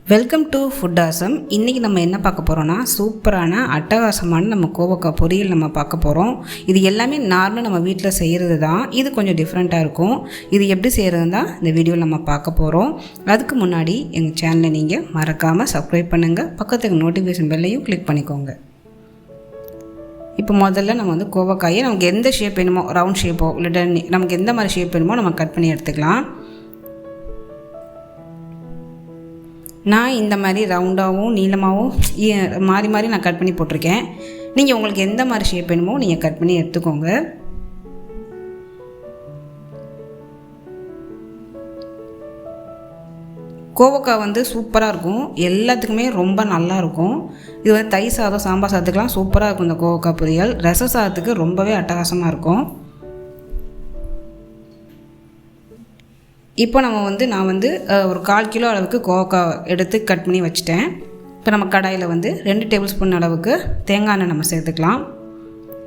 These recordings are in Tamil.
Welcome to food awesome. இன்றைக்கி நம்ம என்ன பார்க்க போகிறோன்னா சூப்பரான அட்டகாசமான நம்ம கோவக்காய் பொரியல் நம்ம பார்க்க போகிறோம். இது எல்லாமே நார்மலாக நம்ம வீட்டில் செய்கிறது தான். இது கொஞ்சம் டிஃப்ரெண்ட்டாக இருக்கும். இது எப்படி செய்கிறது தான் இந்த வீடியோவில் நம்ம பார்க்க போகிறோம். அதுக்கு முன்னாடி எங்கள் சேனலை நீங்கள் மறக்காமல் சப்ஸ்கிரைப் பண்ணுங்கள். பக்கத்துக்கு நோட்டிஃபிகேஷன் பெல்லையும் கிளிக் பண்ணிக்கோங்க. இப்போ முதல்ல நம்ம கோவக்காயை நமக்கு எந்த ஷேப் வேணுமோ, ரவுண்ட் ஷேப்போ இல்லை நமக்கு எந்த மாதிரி ஷேப் வேணுமோ நம்ம கட் பண்ணி எடுத்துக்கலாம். நான் இந்த மாதிரி ரவுண்டாகவும் நீளமாகவும் மாறி நான் கட் பண்ணி போட்டிருக்கேன். நீங்கள் உங்களுக்கு எந்த மாதிரி ஷேப் வேணுமோ நீங்கள் கட் பண்ணி எடுத்துக்கோங்க. கோவக்காய் சூப்பராக இருக்கும். எல்லாத்துக்குமே ரொம்ப நல்லாயிருக்கும். இது தயிர் சாதம், சாம்பார் சாதத்துக்கெலாம் சூப்பராக இருக்கும். இந்த கோவக்காய் பொரியல் ரச சாதத்துக்கு ரொம்பவே அட்டகாசமாக இருக்கும். இப்போ நான் ஒரு 1/4 கிலோ அளவுக்கு கோவக்காய் எடுத்து கட் பண்ணி வச்சுட்டேன். இப்போ நம்ம கடாயில் 2 டேபிள் ஸ்பூன் அளவுக்கு தேங்காய் எண்ணெய் நம்ம சேர்த்துக்கலாம்.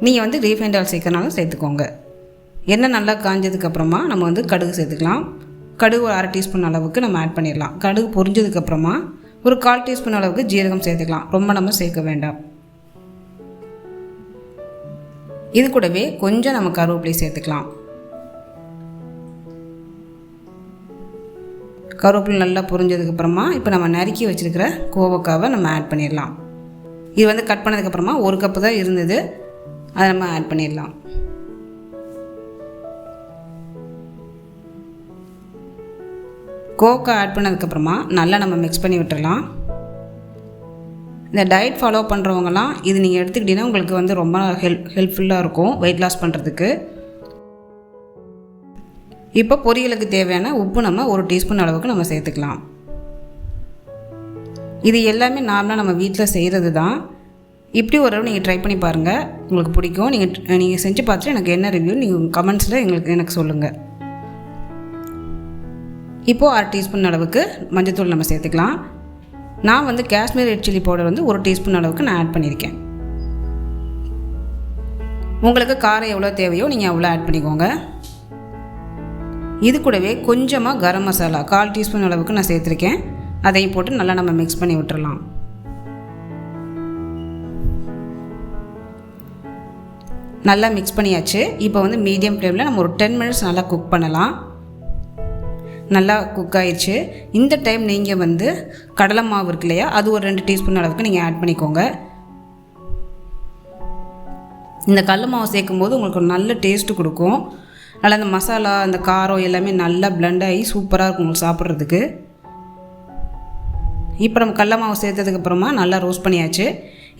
நீங்கள் ரீஃபைண்ட் ஆயில் சேர்க்கறனாலும் சேர்த்துக்கோங்க. எண்ணெய் நல்லா காஞ்சதுக்கப்புறமா நம்ம கடுகு சேர்த்துக்கலாம். கடுகு ஒரு 1/2 டீஸ்பூன் அளவுக்கு நம்ம ஆட் பண்ணிடலாம். கடுகு பொரிஞ்சதுக்கப்புறமா ஒரு 1/4 டீஸ்பூன் அளவுக்கு ஜீரகம் சேர்த்துக்கலாம். ரொம்ப நம்ம சேர்க்க வேண்டாம். இது கூடவே கொஞ்சம் நம்ம கருவேப்பிலை சேர்த்துக்கலாம். கருவேப்பிலை நல்லா பொரிஞ்சதுக்கப்புறமா இப்போ நம்ம நறுக்கி வச்சுருக்கிற கோவக்காவை நம்ம ஆட் பண்ணிடலாம். இது கட் பண்ணதுக்கப்புறமா 1 கப்பு தான் இருந்தது, அதை நம்ம ஆட் பண்ணிடலாம். கோவக்காய் ஆட் பண்ணதுக்கப்புறமா நல்லா நம்ம மிக்ஸ் பண்ணி விட்டுடலாம். இந்த டயட் ஃபாலோ பண்ணுறவங்கலாம் இது நீங்கள் எடுத்துக்கிட்டிங்கன்னா உங்களுக்கு ரொம்ப ஹெல்ப்ஃபுல்லாக இருக்கும் வெயிட் லாஸ் பண்ணுறதுக்கு. இப்போ பொரியலுக்கு தேவையான உப்பு நம்ம 1 டீஸ்பூன் அளவுக்கு நம்ம சேர்த்துக்கலாம். இது எல்லாமே நார்மலாக நம்ம வீட்டில் செய்கிறது தான். இப்படி ஒரு தடவை நீங்கள் ட்ரை பண்ணி பாருங்கள், உங்களுக்கு பிடிக்கும். நீங்கள் செஞ்சு பார்த்துட்டு எனக்கு என்ன ரிவ்யூ நீங்கள் கமெண்ட்ஸில் எனக்கு சொல்லுங்கள். இப்போது 1/2 டீஸ்பூன் அளவுக்கு மஞ்சள்தூள் நம்ம சேர்த்துக்கலாம். நான் Kashmir red chilli powder 1 teaspoon அளவுக்கு நான் ஆட் பண்ணியிருக்கேன். உங்களுக்கு காரம் எவ்வளோ தேவையோ நீங்கள் அவ்வளோ ஆட் பண்ணிக்கோங்க. இது கூடவே கொஞ்சமாக கரம் மசாலா 1/4 டீஸ்பூன் அளவுக்கு நான் சேர்த்துருக்கேன். அதையும் போட்டு நல்லா நம்ம மிக்ஸ் பண்ணி விட்டுறலாம். நல்லா மிக்ஸ் பண்ணியாச்சு. இப்போ மீடியம் ஃப்ளேமில் நம்ம ஒரு 10 மினிட்ஸ் நல்லா குக் பண்ணலாம். நல்லா குக் ஆயிடுச்சு. இந்த டைம் நீங்கள் கடலை மாவு இருக்கு இல்லையா, அது ஒரு 2 டீஸ்பூன் அளவுக்கு நீங்கள் ஆட் பண்ணிக்கோங்க. இந்த கடலை மாவு சேர்க்கும் போது உங்களுக்கு ஒரு நல்ல டேஸ்ட்டு கொடுக்கும். நல்லா அந்த மசாலா, அந்த காரம் எல்லாமே நல்லா பிளெண்ட் ஆகி சூப்பராக இருக்கும் உங்களுக்கு சாப்பிட்றதுக்கு. இப்போ நம்ம கடலை மாவு சேர்த்ததுக்கப்புறமா நல்லா ரோஸ்ட் பண்ணியாச்சு.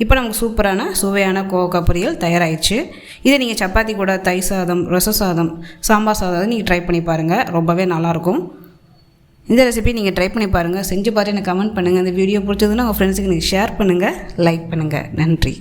இப்போ நமக்கு சூப்பரான சுவையான கோவக்காய் பொரியல் தயாராகிடுச்சு. இதை நீங்கள் சப்பாத்தி கூட, தயிர் சாதம், ரச சாதம், சாம்பார் சாதம் நீங்கள் ட்ரை பண்ணி பாருங்கள். ரொம்பவே நல்லாயிருக்கும். இந்த ரெசிபி நீங்கள் ட்ரை பண்ணி பாருங்கள். செஞ்சு பார்த்து எனக்கு கமெண்ட் பண்ணுங்கள். இந்த வீடியோ பிடிச்சதுன்னா உங்கள் ஃப்ரெண்ட்ஸுக்கு நீங்கள் ஷேர் பண்ணுங்கள், லைக் பண்ணுங்கள். நன்றி.